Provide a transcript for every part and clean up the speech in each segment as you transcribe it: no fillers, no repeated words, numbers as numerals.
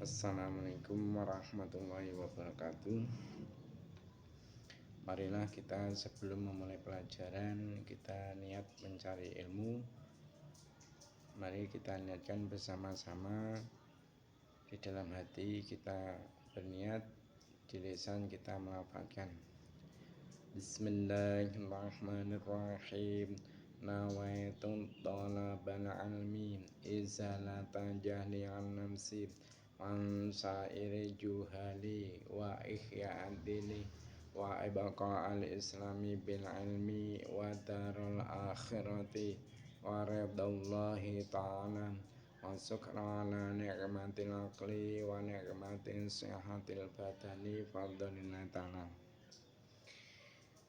Assalamualaikum warahmatullahi wabarakatuh. Marilah kita sebelum memulai pelajaran kita niat mencari ilmu. Mari kita niatkan bersama-sama. Di dalam hati kita berniat, di lisan kita melafalkan. Bismillahirrahmanirrahim. Nawaitu talabal ilmi izalata jahli an nafsi an sa'iri juhali wa ihya'ad dini wa ibqa al-islami bil ilmi wa darul akhirati wa ridallahi ta'ala wa syukra ala ni'matil aqli wa ni'matil sihatil badani fadlillah ta'ala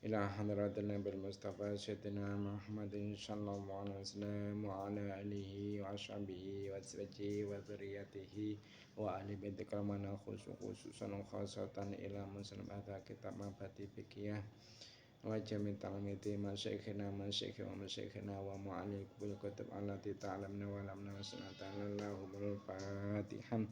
ila hadratil nabil mustafa sayyidina Muhammadin sallallahu alaihi wasallam wa ala alihi wa ashabihi wa azwajihi wa dzurriyyatihi wa ahli baiti karamana khususan khasatan ila muslim ada kitab mabadi fikih wa jami' talmiti masyayikhina wa mu'allim bil kutub allati ta'lamna wa lamna wa sunnatan lahumul fatihah.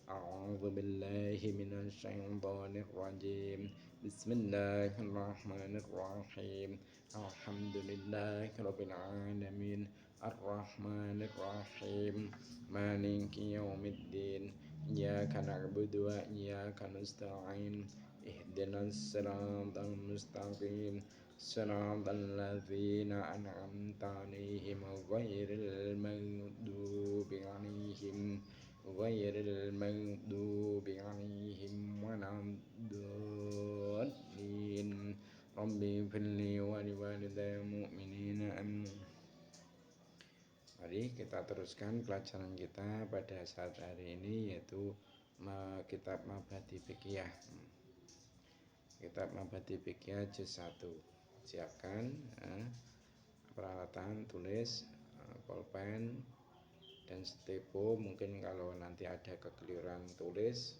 A'udzu billahi minasy syaithanir rajim. Bismillahirrahmanirrahim. Alhamdulillahirabbil alamin. Arrahmanir rahim. Maliki yaumiddin. Iyyaka na'budu wa iyyaka nasta'in. Ihdinas siratal mustaqim. Siratal ladzina an'amta 'alaihim ghairil maghdubi 'alaihim waladdallin. Rabbi firli wa liwalidayya mu'minina amin. Mari kita teruskan pelajaran kita pada saat hari ini, yaitu kitab Mabadi Fikih. Kitab Mabadi Fikih juz 1. Siapkan peralatan tulis, pulpen dan stepo. Mungkin kalau nanti ada kekeliruan tulis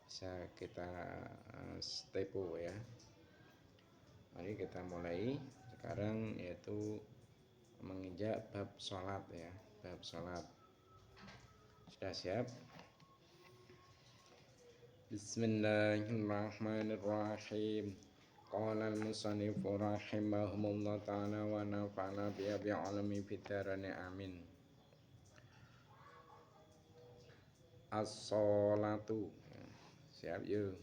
bisa kita stepo ya. Mari kita mulai sekarang, yaitu menginjak bab sholat ya. Bab sholat. Sudah siap? Bismillahirrahmanirrahim. Qala al-musannifu rahimahumullah ta'ala wa nafa'ana bi'alami fitarani amin. As-sholatu. Siap yuk.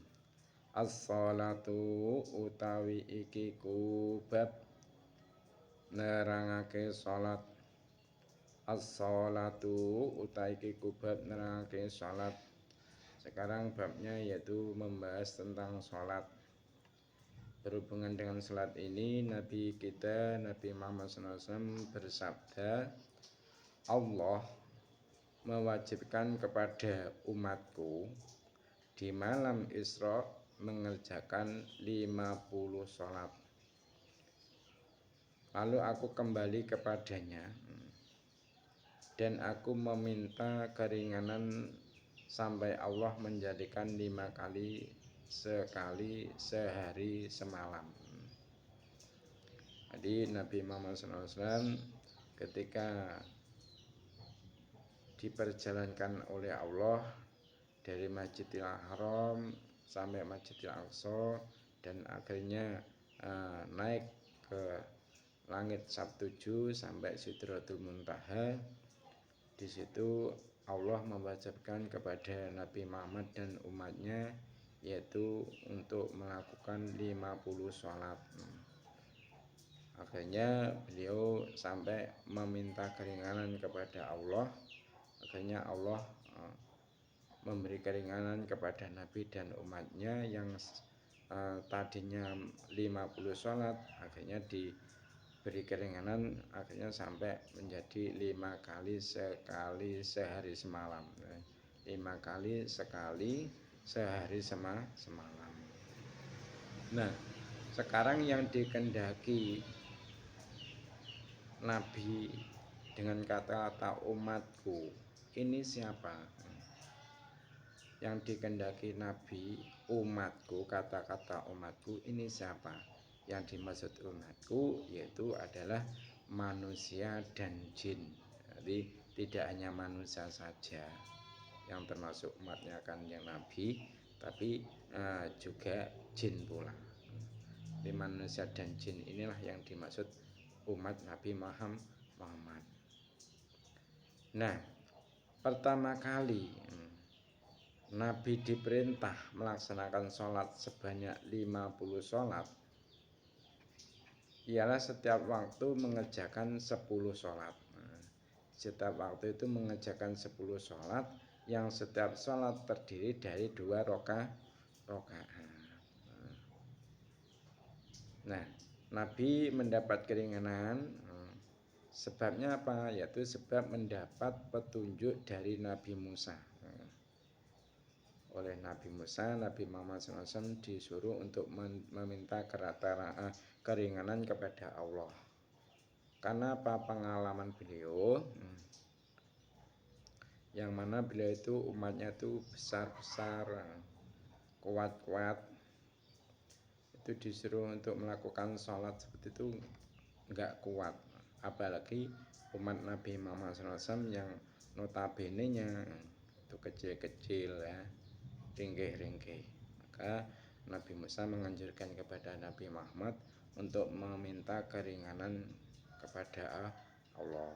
As-sholatu utawi iki kubab nerangake salat. As-sholatu utawi iki kubab nerangake salat. Sekarang babnya yaitu membahas tentang salat. Berhubungan dengan salat ini, Nabi kita Nabi Muhammad SAW bersabda, Allah mewajibkan kepada umatku di malam Isra mengerjakan 50 sholat. Lalu aku kembali kepadanya dan aku meminta keringanan sampai Allah menjadikan 5 kali sekali sehari semalam. Jadi Nabi Muhammad SAW ketika diperjalankan oleh Allah dari Masjidil Haram sampai Masjidil Aqsa dan akhirnya naik ke langit Sabtuju sampai Sidratul Muntaha. Di situ Allah mewajibkan kepada Nabi Muhammad dan umatnya yaitu untuk melakukan 50 sholat. Akhirnya beliau sampai meminta keringanan kepada Allah. Akhirnya Allah memberi keringanan kepada Nabi dan umatnya yang tadinya 50 sholat, akhirnya diberi keringanan, akhirnya sampai menjadi 5 kali sekali sehari semalam. 5 kali sekali sehari semalam. Nah, sekarang yang dikehendaki Nabi dengan kata-kata umatku, ini siapa? Yang dikehendaki Nabi, umatku, kata-kata umatku ini siapa? Yang dimaksud umatku yaitu adalah manusia dan jin. Jadi tidak hanya manusia saja. yang termasuk umatnya Kanjeng Nabi, tapi juga jin pula. Di manusia dan jin inilah yang dimaksud umat Nabi Muhammad. Nah, pertama kali Nabi diperintah melaksanakan sholat sebanyak 50 sholat, ialah setiap waktu mengerjakan 10 sholat. Setiap waktu itu mengerjakan 10 sholat, yang setiap sholat terdiri dari 2 rakaat. Nah, Nabi mendapat keringanan. Sebabnya apa? Yaitu sebab mendapat petunjuk dari Nabi Musa. Oleh Nabi Musa, Nabi Muhammad SAW disuruh untuk meminta keringanan kepada Allah. Karena apa? Pengalaman beliau, yang mana beliau itu umatnya itu besar-besar, kuat-kuat, itu disuruh untuk melakukan sholat seperti itu enggak kuat. Apalagi umat Nabi Muhammad SAW yang notabene-nya itu kecil-kecil ya, ringkih-ringkih. Maka Nabi Musa menganjurkan kepada Nabi Muhammad untuk meminta keringanan kepada Allah.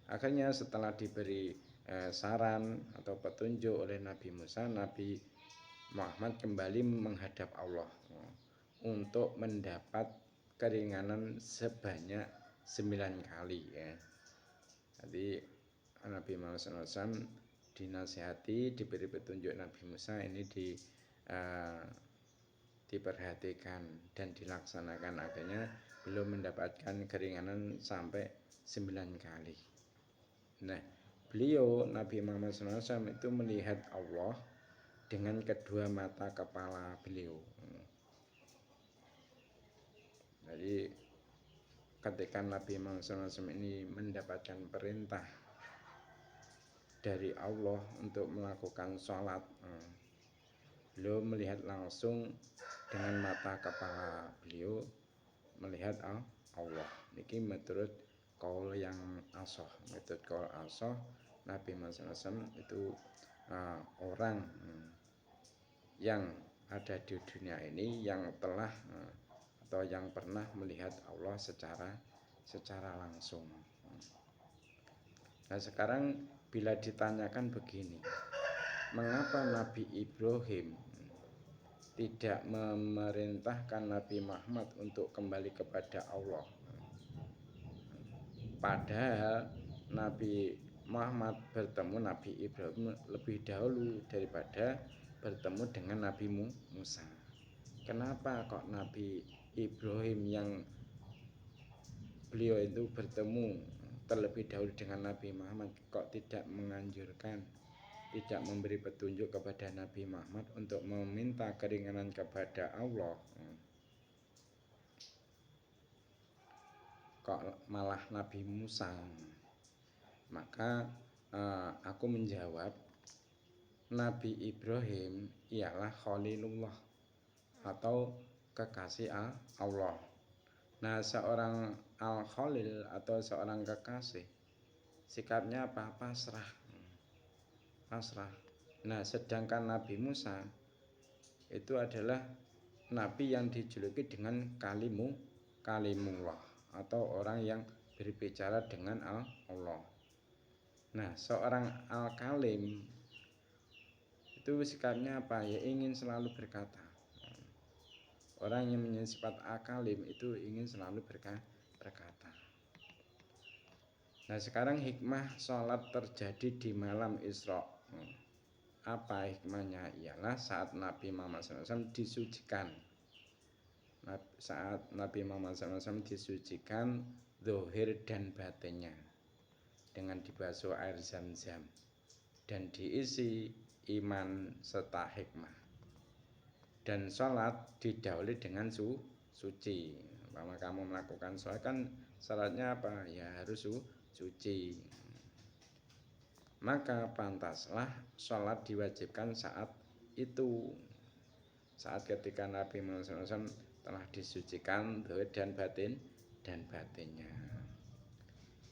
Akhirnya setelah diberi saran atau petunjuk oleh Nabi Musa, Nabi Muhammad kembali menghadap Allah untuk mendapat keringanan sebanyak 9 kali ya. Jadi Nabi Muhammad SAW dinasihati, diberi petunjuk Nabi Musa ini diperhatikan dan dilaksanakan. Akhirnya belum mendapatkan keringanan sampai 9 kali. Nah, beliau Nabi Muhammad SAW itu melihat Allah dengan kedua mata kepala beliau. Jadi ketika Nabi Muhammad SAW ini mendapatkan perintah dari Allah untuk melakukan sholat, beliau melihat langsung dengan mata kepala beliau, melihat Allah. Ini menurut kaul yang asoh. Menurut kaul asoh, Nabi Muhammad SAW itu orang yang ada di dunia ini yang telah atau yang pernah melihat Allah secara langsung. Nah, sekarang bila ditanyakan begini, mengapa Nabi Ibrahim tidak memerintahkan Nabi Muhammad untuk kembali kepada Allah, padahal Nabi Muhammad bertemu Nabi Ibrahim lebih dahulu daripada bertemu dengan Nabi Musa? Kenapa kok Nabi Ibrahim yang beliau itu bertemu terlebih dahulu dengan Nabi Muhammad kok tidak menganjurkan, tidak memberi petunjuk kepada Nabi Muhammad untuk meminta keringanan kepada Allah? Kok malah Nabi Musa? Maka aku menjawab, Nabi Ibrahim ialah Khalilullah atau kekasih Allah. Nah, seorang Al-Khalil atau seorang kekasih sikapnya apa? Pasrah. Nah, sedangkan Nabi Musa itu adalah nabi yang dijuluki dengan kalimullah atau orang yang berbicara dengan Allah. Nah, seorang Al-Kalim itu sikapnya apa? Ya ingin selalu berkata. Orang yang mempunyai sifat Al-Kalim itu ingin selalu berkata. Nah, sekarang hikmah sholat terjadi di malam Isra. Apa hikmahnya? Ialah saat Nabi Muhammad SAW disucikan. Saat Nabi Muhammad SAW disucikan zahir dan batinnya dengan dibasuh air zam-zam dan diisi iman serta hikmah. Dan sholat didahului dengan suci. Umpama kamu melakukan sholat kan syaratnya apa? Ya harus suci. Maka pantaslah sholat diwajibkan saat itu. Saat ketika Nabi Muhammad SAW telah disucikan zahir dan batinnya.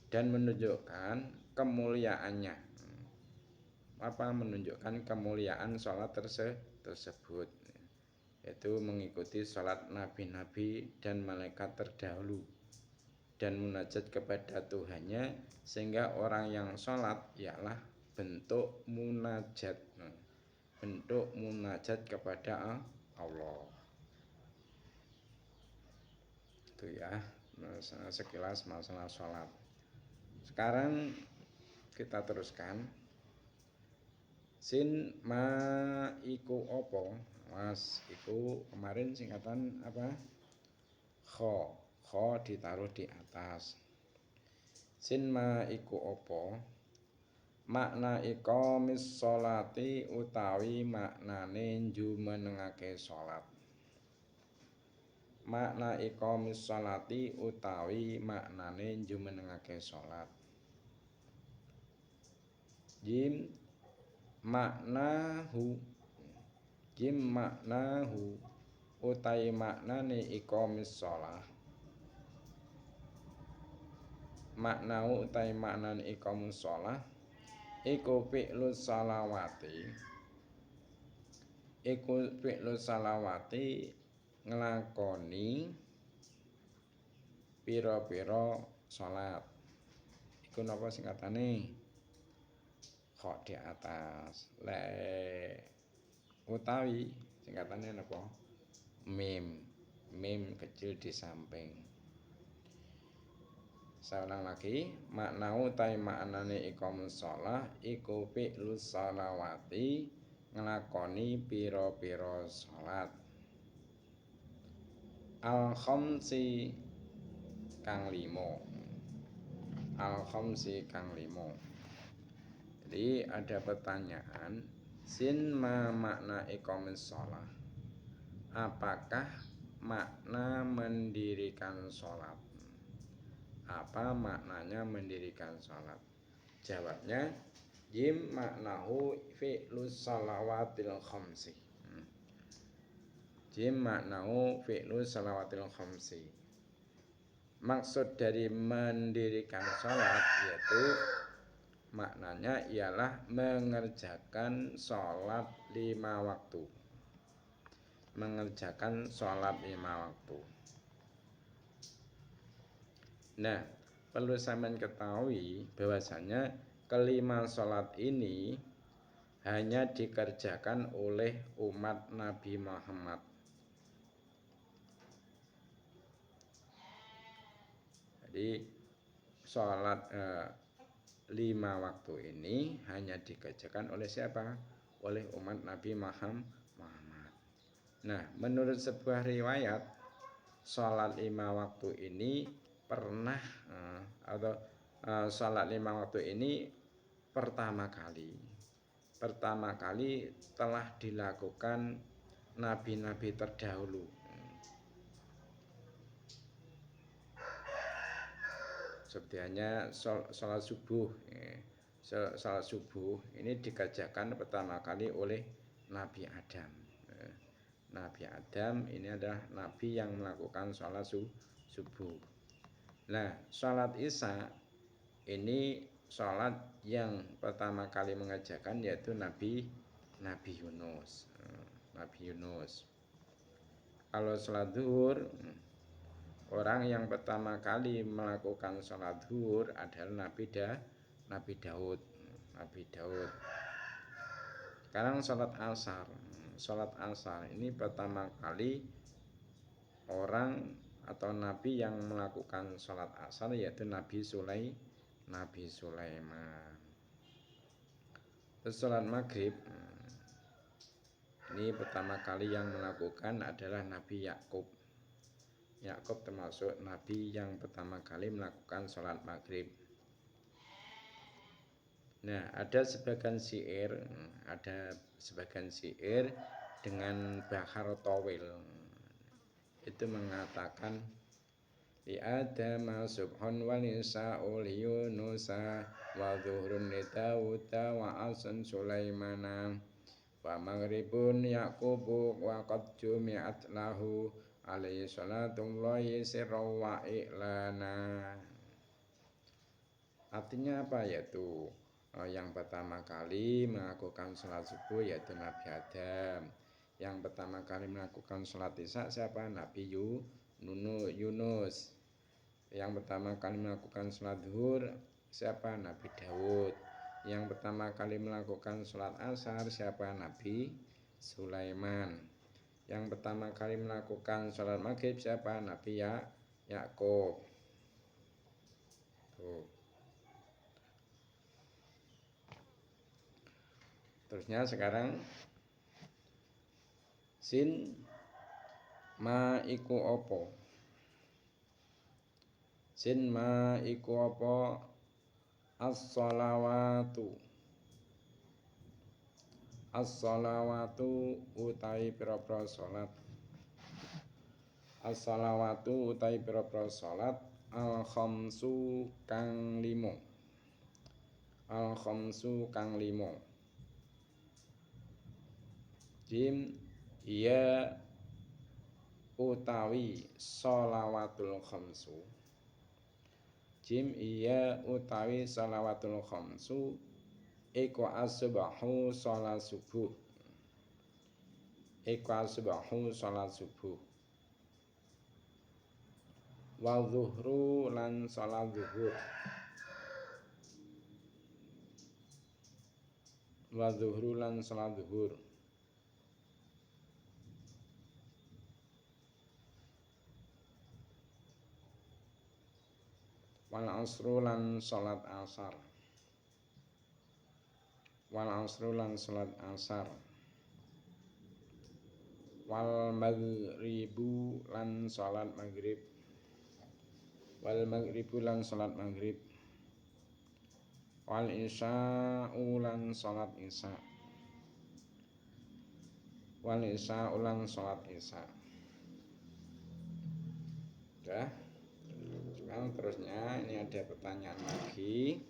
Dan menunjukkan kemuliaannya. menunjukkan kemuliaan sholat tersebut, yaitu mengikuti sholat nabi-nabi dan malaikat terdahulu dan munajat kepada Tuhannya, sehingga orang yang sholat ialah bentuk munajat kepada Allah. Itu ya sekilas masalah sholat. Sekarang kita teruskan. Sin ma iku opo, Mas, iku kemarin singkatan apa? Kho ditaruh di atas. Sin ma iku opo, makna iqamis sholati utawi maknane jumenengake sholat. Makna iqamis sholati utawi maknane jumenengake sholat. Jim maknahu utai maknane iqamis sholah. Maknahu utai maknane iqamis sholah iku fi'lus salawati nglakoni pira-pira salat. Iku napa singkatane? Kok di atas. Utawi singkatannya napa? Mim kecil di samping. Saya ulang lagi, maknau tai maknane iqamus shalah iku fi'lus salawati nglakoni pira-pira salat. Al-khamsi kang 5. Jadi ada pertanyaan, sin ma makna iqamis shalah. Apakah makna mendirikan salat? Apa maknanya mendirikan salat? Jawabnya, jim maknahu fi'lus salawatil khamsi. Jim maknahu fi'lus salawatil khamsi. Maksud dari mendirikan salat yaitu maknanya ialah mengerjakan salat 5 waktu. Mengerjakan salat 5 waktu. Nah, perlu sampean ketahui bahwasanya kelima salat ini hanya dikerjakan oleh umat Nabi Muhammad. Jadi salat 5 waktu ini hanya dikerjakan oleh siapa? Oleh umat Nabi Muhammad. Nah, menurut sebuah riwayat, salat 5 waktu ini pernah salat 5 waktu ini pertama kali telah dilakukan nabi-nabi terdahulu. Sebenarnya salat subuh. Salat subuh ini dikerjakan pertama kali oleh Nabi Adam. Nabi Adam ini adalah nabi yang melakukan salat subuh. Nah, salat Isya ini salat yang pertama kali mengerjakan yaitu Nabi Yunus. Kalau salat zuhur, orang yang pertama kali melakukan salat zuhur adalah Nabi Daud. Sekarang salat asar ini pertama kali orang atau nabi yang melakukan salat asar yaitu Nabi Sulaiman. Terus salat maghrib ini pertama kali yang melakukan adalah Nabi Yakub. Yakub termasuk nabi yang pertama kali melakukan salat maghrib. Nah, ada sebagian syair dengan bahar tawil. Itu mengatakan li adama subhun wal isa'u li yunusa wa dhuhrun li dawuda wa asan sulaimana wa maghribun yaqubu wa qad jumi'at lahu alaihi salatullahi sirra wa i'lana. Artinya apa? Yaitu Yang pertama kali melakukan sholat subuh yaitu Nabi Adam. Yang pertama kali melakukan sholat isya siapa? Nabi Yunus. Yang pertama kali melakukan sholat zuhur siapa? Nabi Daud. Yang pertama kali melakukan sholat asar siapa? Nabi Sulaiman. Yang pertama kali melakukan sholat maghrib siapa? Nabi Yakub. Terusnya sekarang sin ma iku opo. Sin ma iku opo as-sholawatu. As-sholawatu utawi pira-pira salat. As-sholawatu utawi pira-pira salat al-khamsu kang limo. Al-khamsu kang limo. Jim iya utawi sholawatul khamsu. Jim iya utawi sholawatul khamsu iku asbahu sholat subuh. Iku asbahu sholat subuh. Wa zuhru lan sholat zuhur. Wa zuhru lan sholat zuhur. Wal asru lan sholat asar. Wal asru lan sholat asar. Wal maghribu lan sholat maghrib. Wal maghribu lan sholat maghrib. Wal isya'u lan sholat isya. Wal isya'u lan sholat isya. Sudah. Sekarang terusnya ini ada pertanyaan lagi.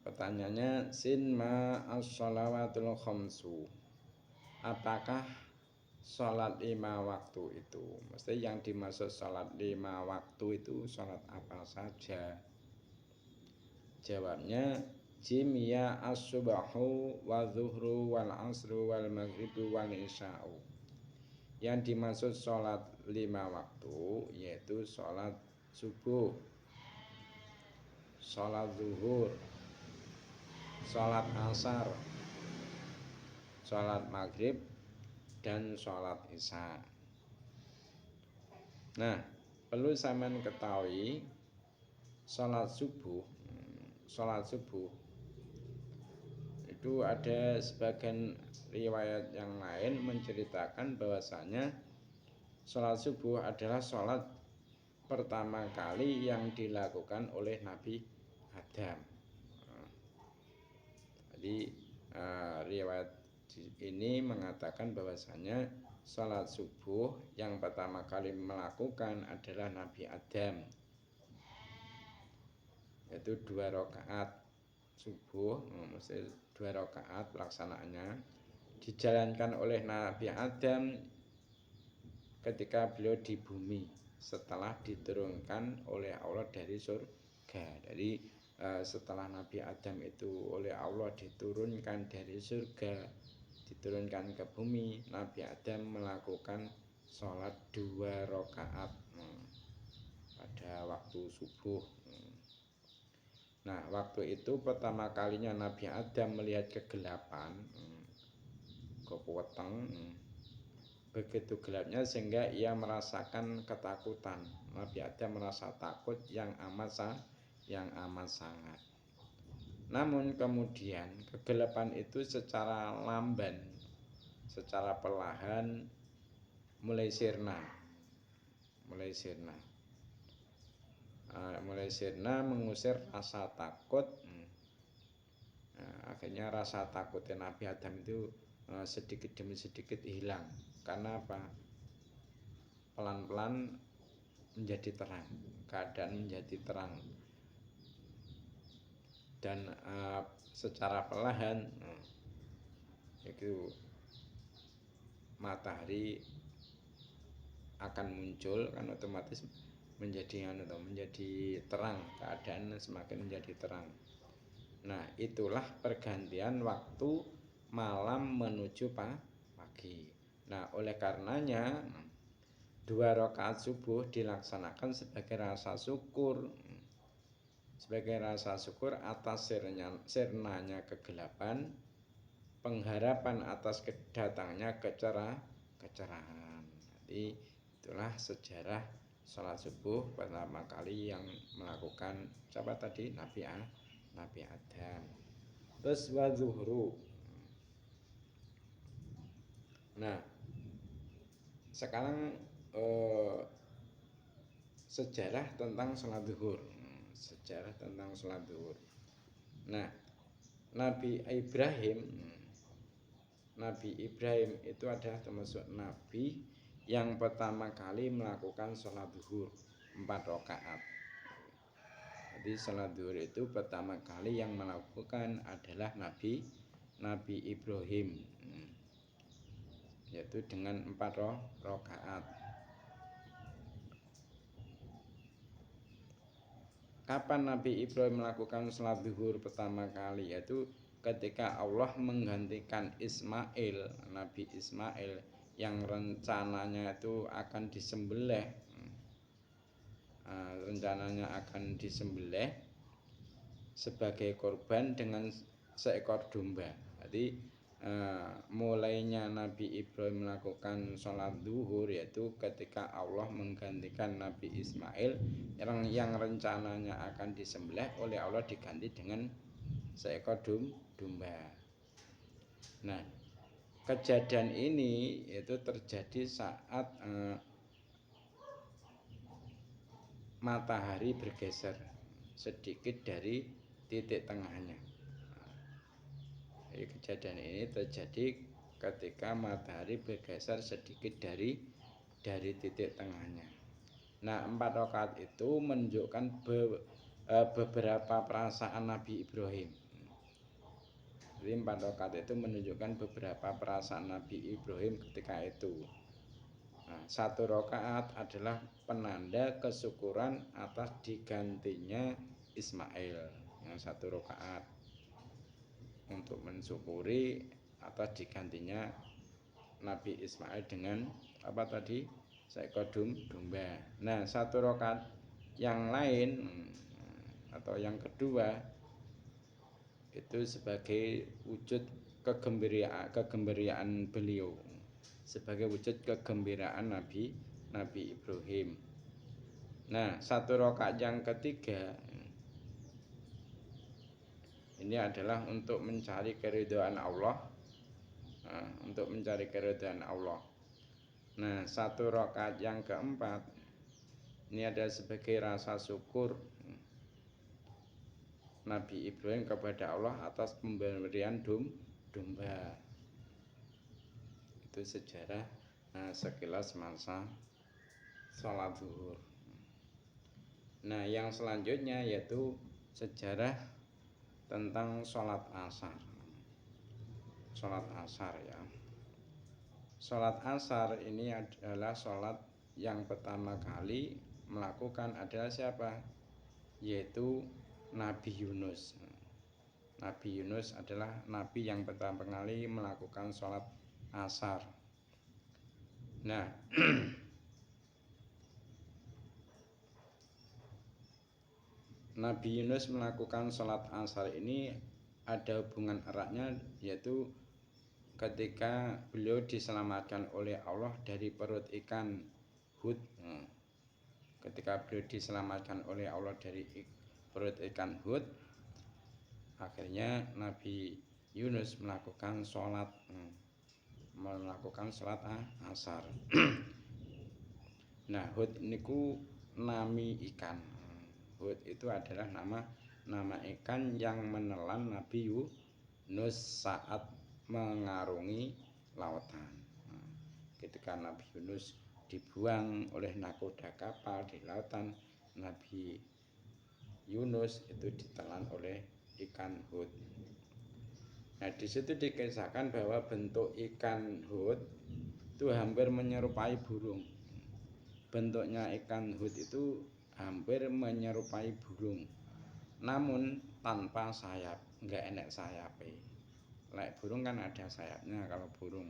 Pertanyaannya sin ma as-sholawatul khamsu. Apakah sholat 5 waktu itu? Mesti yang dimaksud sholat 5 waktu itu sholat apa saja? Jawabnya jim ya as-subahu wa zuhru wal asru wal maghribu wal isya'u. Yang dimaksud sholat 5 waktu yaitu sholat subuh, sholat zuhur, sholat asar, sholat maghrib, dan sholat isya. Nah, perlu sampean ketahui sholat subuh itu ada sebagian riwayat yang lain menceritakan bahwasanya sholat subuh adalah sholat pertama kali yang dilakukan oleh Nabi Adam. Jadi riwayat ini mengatakan bahwasanya sholat subuh yang pertama kali melakukan adalah Nabi Adam, yaitu 2 rakaat subuh, mesti 2 rakaat pelaksanaannya dijalankan oleh Nabi Adam ketika beliau di bumi setelah diturunkan oleh Allah dari surga. Jadi setelah Nabi Adam itu oleh Allah diturunkan dari surga, diturunkan ke bumi, Nabi Adam melakukan sholat 2 rakaat pada waktu subuh. Nah, waktu itu pertama kalinya Nabi Adam melihat kegelapan, kekuatan, begitu gelapnya sehingga ia merasakan ketakutan. Nabi Adam merasa takut yang amat sangat. Namun kemudian kegelapan itu secara lamban, secara perlahan mulai sirna mengusir rasa takut. Akhirnya rasa takutnya Nabi Adam itu sedikit demi sedikit hilang. Karena apa? Pelan-pelan menjadi terang, keadaan menjadi terang, dan secara perlahan itu matahari akan muncul, kan otomatis menjadi terang, keadaan semakin menjadi terang. Nah, itulah pergantian waktu malam menuju pagi. Nah, oleh karenanya 2 rakaat subuh dilaksanakan sebagai rasa syukur, atas sirnanya kegelapan, pengharapan atas kedatangnya kecerahan. Jadi itulah sejarah sholat subuh pertama kali yang melakukan siapa tadi? Nabi Adam. Terus wa zuhru. Nah, sekarang sejarah tentang sholat zuhur. Nah, Nabi Ibrahim itu adalah termasuk nabi yang pertama kali melakukan sholat zuhur 4 rakaat. Jadi sholat zuhur itu pertama kali yang melakukan adalah Nabi Ibrahim, yaitu dengan 4 rakaat. Kapan Nabi Ibrahim melakukan sholat zuhur pertama kali? Yaitu ketika Allah menggantikan Nabi Ismail yang rencananya itu akan disembelih, sebagai korban dengan seekor domba. Jadi mulainya Nabi Ibrahim melakukan sholat zuhur yaitu ketika Allah menggantikan Nabi Ismail yang rencananya akan disembelih oleh Allah diganti dengan seekor domba. Nah, kejadian ini itu terjadi saat matahari bergeser sedikit dari titik tengahnya. Jadi kejadian ini terjadi ketika matahari bergeser sedikit dari titik tengahnya. Nah, 4 rakaat itu menunjukkan beberapa perasaan Nabi Ibrahim. Jadi 4 rakaat itu menunjukkan beberapa perasaan Nabi Ibrahim ketika itu. Nah, 1 rakaat adalah penanda kesyukuran atas digantinya Ismail. Yang 1 rakaat untuk mensyukuri atas digantinya Nabi Ismail dengan apa tadi? Seekor domba. Nah, 1 rakaat yang lain atau yang kedua itu sebagai wujud kegembiraan beliau, sebagai wujud kegembiraan Nabi Ibrahim. Nah, 1 rakaat yang ketiga ini adalah untuk mencari keridhaan Allah. Nah, 1 rakaat yang keempat ini adalah sebagai rasa syukur Nabi Ibrahim kepada Allah atas pemberian domba. Itu sejarah sekilas masa sholat zuhur. Nah, yang selanjutnya yaitu sejarah tentang sholat asar. Sholat asar ya. Sholat asar ini adalah sholat yang pertama kali melakukan adalah siapa? Yaitu Nabi Yunus. Nabi Yunus adalah nabi yang pertama kali melakukan sholat asar. Nah, Nabi Yunus melakukan sholat asar ini ada hubungan eratnya, yaitu ketika beliau diselamatkan oleh Allah dari perut ikan Hud. Ketika beliau diselamatkan oleh Allah dari perut ikan Hud, akhirnya Nabi Yunus melakukan sholat asar. Nah, Hud niku nami ikan. Hud itu adalah nama ikan yang menelan Nabi Yunus saat mengarungi lautan. Ketika Nabi Yunus dibuang oleh nakoda kapal di lautan, Nabi Yunus itu ditelan oleh ikan Hud. Nah, di situ dikisahkan bahwa bentuk ikan Hud itu hampir menyerupai burung. Bentuknya ikan Hud itu hampir menyerupai burung, namun tanpa sayap. nggak enek sayapnya. Lek burung kan ada sayapnya kalau burung.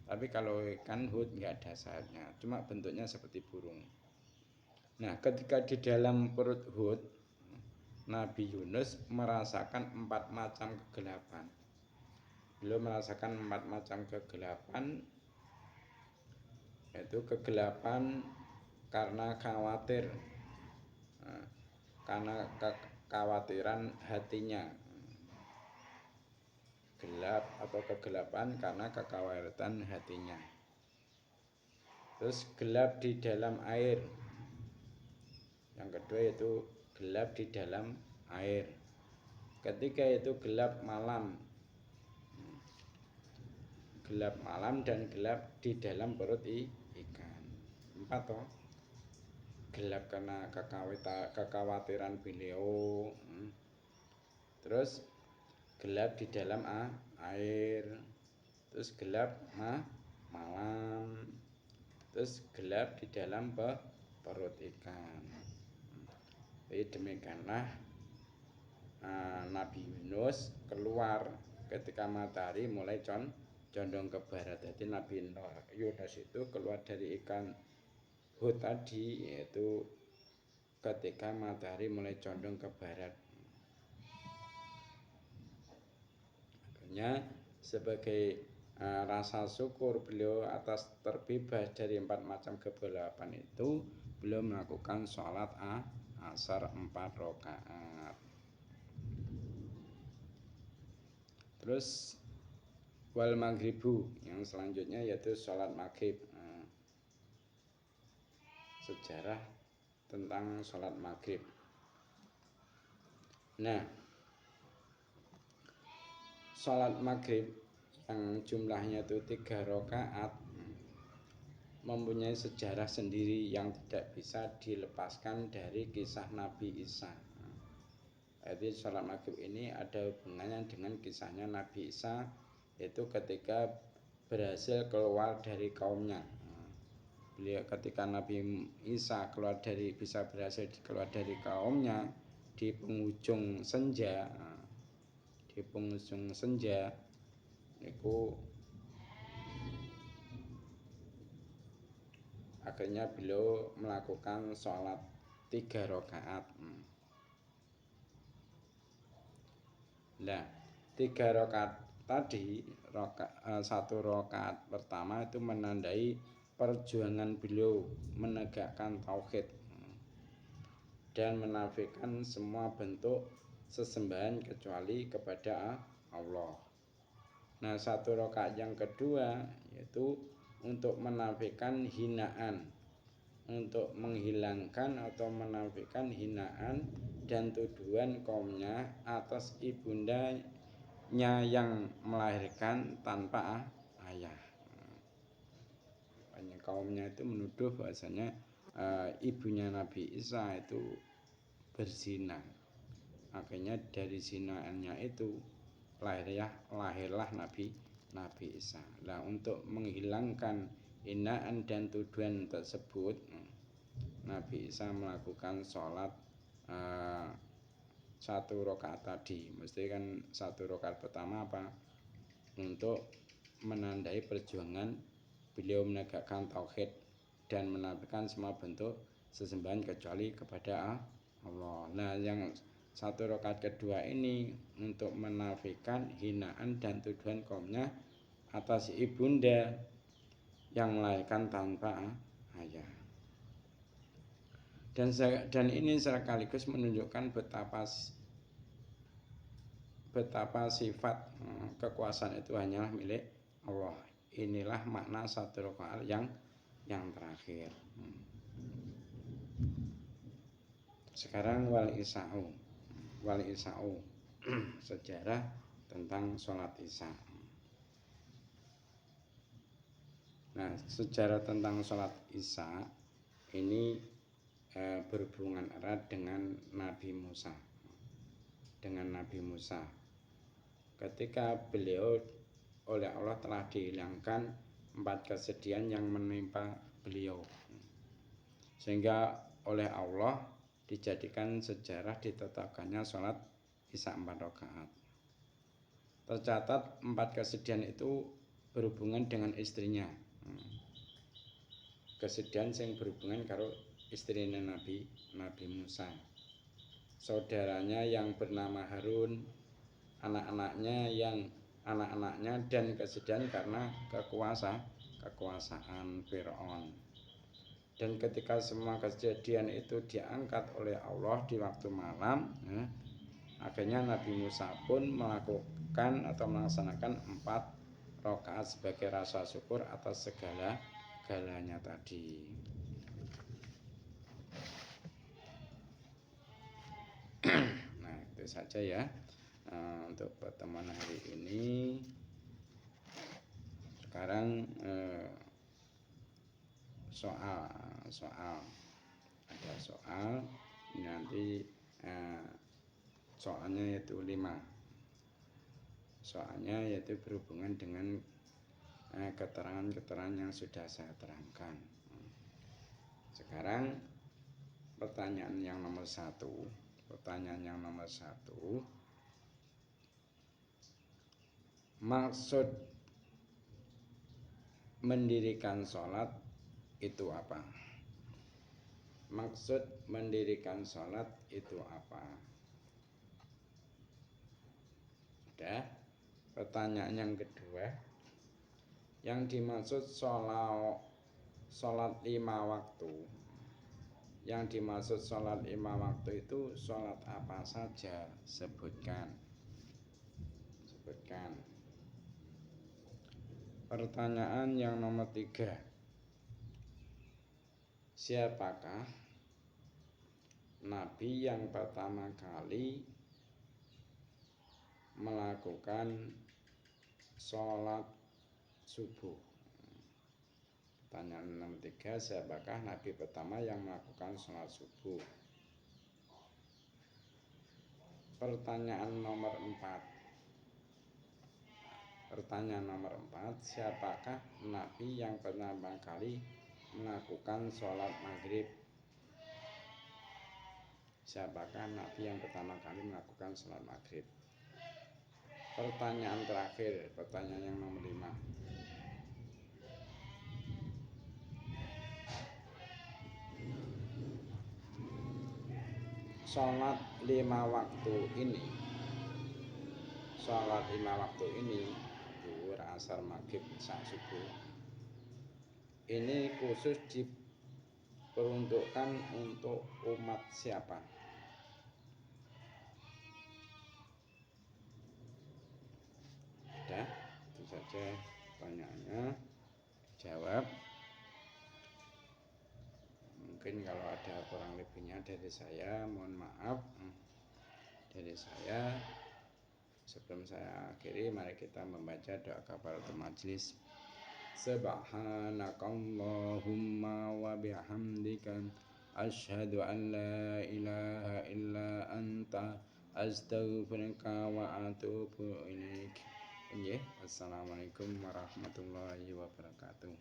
Tapi kalau ikan hut nggak ada sayapnya, cuma bentuknya seperti burung. Nah, ketika di dalam perut hut, Nabi Yunus merasakan 4 macam kegelapan. Beliau merasakan 4 macam kegelapan, yaitu kegelapan karena khawatir, karena kekhawatiran hatinya. Gelap atau kegelapan karena kekhawatiran hatinya. Terus gelap di dalam air. Yang kedua yaitu gelap di dalam air. Ketiga itu gelap malam. Gelap malam dan gelap di dalam perut ikan. 4 toh. Gelap karena kekhawatiran beliau. Terus gelap di dalam air. Terus gelap malam. Terus gelap di dalam perut ikan. Jadi demikianlah Nabi Yunus keluar ketika matahari mulai condong ke barat. Jadi Nabi Yunus itu keluar dari ikan hut tadi, yaitu ketika matahari mulai condong ke barat. Akhirnya sebagai rasa syukur beliau atas terbebas dari 4 macam kegelapan itu, beliau melakukan sholat asar 4 rakaat. Terus wal maghribu, yang selanjutnya yaitu sholat maghrib. Sejarah tentang sholat maghrib. Nah, sholat maghrib yang jumlahnya itu 3 rakaat mempunyai sejarah sendiri yang tidak bisa dilepaskan dari kisah Nabi Isa. Jadi sholat maghrib ini ada hubungannya dengan kisahnya Nabi Isa, yaitu ketika berhasil keluar dari kaumnya. Beliau ketika Nabi Isa bisa berhasil keluar dari kaumnya di penghujung senja, itu akhirnya beliau melakukan sholat 3 rakaat. Nah, 3 rakaat tadi, 1 rakaat pertama itu menandai perjuangan beliau menegakkan tauhid dan menafikan semua bentuk sesembahan kecuali kepada Allah. Nah, 1 rakaat yang kedua yaitu untuk menafikan hinaan, untuk menghilangkan atau menafikan hinaan dan tuduhan kaumnya atas ibundanya yang melahirkan tanpa ayah. Banyak kaumnya itu menuduh bahasanya ibunya Nabi Isa itu berzina. Akhirnya dari zinaannya itu lahirlah Nabi Isa. Nah, untuk menghilangkan hinaan dan tuduhan tersebut, Nabi Isa melakukan sholat 1 rakaat tadi. Mesti kan 1 rakaat pertama apa? Untuk menandai perjuangan beliau menegakkan tauhid dan menafikan semua bentuk sesembahan kecuali kepada Allah. Nah, yang 1 rakaat kedua ini untuk menafikan hinaan dan tuduhan kaumnya atas ibunda yang melahirkan tanpa ayah. Dan ini sekaligus menunjukkan betapa sifat kekuasaan itu hanyalah milik Allah. Inilah makna 1 rakaat yang terakhir. Sekarang wal isa'u sejarah tentang sholat isya. Nah, sejarah tentang sholat isya ini berhubungan erat dengan Nabi Musa. Ketika beliau oleh Allah telah dihilangkan 4 kesedihan yang menimpa beliau, sehingga oleh Allah dijadikan sejarah ditetapkannya sholat isya 4 rakaat. tercatat 4 kesedihan itu berhubungan dengan istrinya. Kesedihan yang berhubungan karo istrinya Nabi Musa, saudaranya yang bernama Harun, anak-anaknya dan kesedihan karena kekuasaan Firaun. Dan ketika semua kejadian itu diangkat oleh Allah di waktu malam, akhirnya Nabi Musa pun melakukan atau melaksanakan 4 rakaat sebagai rasa syukur atas segala-galanya tadi. Nah, itu saja ya untuk pertemuan hari ini. Sekarang soal ada soal nanti soalnya yaitu 5. Soalnya yaitu berhubungan dengan keterangan-keterangan yang sudah saya terangkan. Sekarang pertanyaan yang nomor 1. Maksud mendirikan sholat itu apa? Maksud mendirikan sholat itu apa? Sudah. Pertanyaan yang kedua, yang dimaksud sholat 5 waktu. Yang dimaksud sholat 5 waktu itu sholat apa saja? Sebutkan. Pertanyaan yang nomor 3, siapakah Nabi yang pertama kali melakukan sholat subuh? Pertanyaan nomor 3, siapakah Nabi pertama yang melakukan sholat subuh? Pertanyaan nomor 4, siapakah Nabi yang pertama kali melakukan sholat maghrib? Siapakah Nabi yang pertama kali melakukan sholat maghrib? Pertanyaan terakhir, pertanyaan yang nomor 5, sholat 5 waktu ini zuhur, asar, maghrib, isya, subuh ini khusus diperuntukkan untuk umat siapa? Sudah, itu saja pertanyaannya. Jawab. Mungkin kalau ada kurang lebihnya dari saya, mohon maaf dari saya. Sebelum saya akhiri, mari kita membaca doa kafaratul majelis. Subhanakallahumma wa bihamdika asyhadu an la ilaha illa anta astaghfiruka wa atubu ilaik. Assalamualaikum warahmatullahi wabarakatuh.